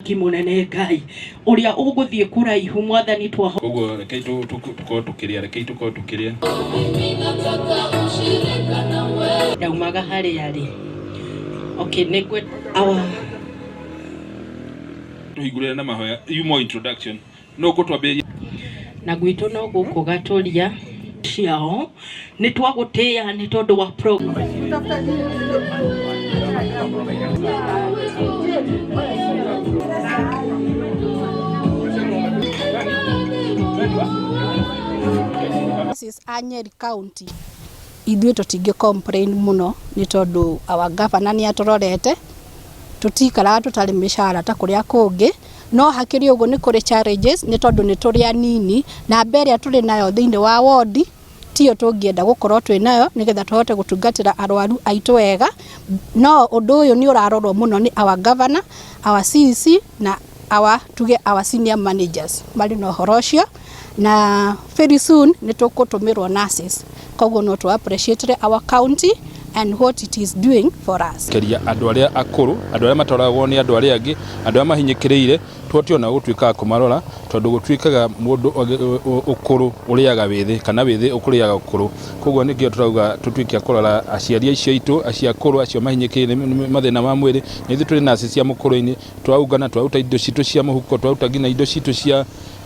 kimunene Ngai uria uguthie kuraihu mwathani twa koguo rekei tukiria daumaga hari ari okay negwe awa tuigurira na mahoya yumo introduction no gutwambiria na gwitu no gukugaturia ciao ni twagutia ni tondu wa program This is Nyeri County. Ithuĩ tũtingĩ complain mũno nĩ tondũ our governor nĩ atũrorete tutikaraga tũtarĩ mĩcara ta kũrĩa kũngĩ, no hakĩrĩ ũguo nĩ kũrĩ challenges nĩ tondũ nĩ tũrĩ anini na mbere tũrĩ nayo thĩinĩ wa ward tiyo tũngĩenda gũkorwo twĩ nayo nĩgetha tũhote gũtungatĩra arwaru aitũ wega, no ũndũ ũyũ nĩ ũrarorwo mũno nĩ our governor, our CC na our senior managers marĩ na ũhoro ũcio, na very soon nĩ tũkũtũmĩrwo nurses, koguo no to appreciate our county and what it is doing for us. Keria andũ arĩa akũrũ, andũ arĩa matoragwo nĩ andũ arĩa angĩ, andũ arĩa mahinyĩkĩrĩire twotio na gũtuĩka kũmarora tondũ gũtuĩkaga mũndũ ũkũrũ ũrĩaga wĩthĩ kana wĩthĩ ũkũrĩaga ũkũrũ, koguo nĩkĩo tũrauga tũtuĩke kũrora aciari acio aitũ acia akũrũ acio mahinyĩkĩrĩire mathĩna ma mwĩrĩ, na ithuĩ tũrĩ nasi cia mũkũrũ-inĩ twaungana twaruta indo citũ cia mũhuko, twaruta nginya indo citũ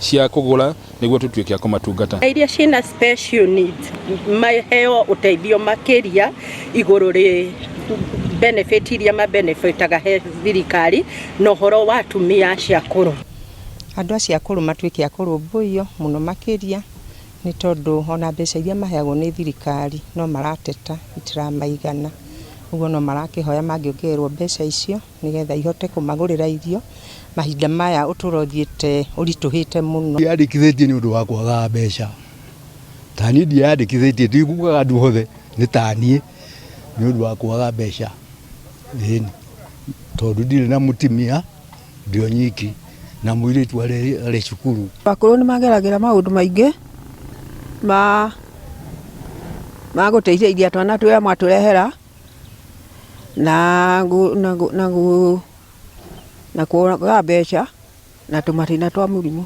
cia kugura niguo tutuike akumatungata iria ciina special needs maheo uteithio makiria iguru ri benefit iria mabenefitaga he thirikari no horo wa atumia cia kuru andu acia kuru matuike akurumbuio muno makiria ni tondu ona mbeca iria maheagwo ni thirikari no marateta itiramaigana, uguo no marakihoya mangiongererwo mbeca icio nigetha ihote kumagurira irio mahinda maya uturo thiete urituhite muno. Yandikithitie ni undu wa kwaga mbeca, tani ndi yandikithitie tikugaga andu hothe ni tani ni undu wa kwaga mbeca thini tondu ndire na mutimia ndio nyiki na muiritu ari cukuru. Akuru ni mageragira maundu maingi guteithia twana tuya maturehera na kuoga mbeca na tumatina twa murimu.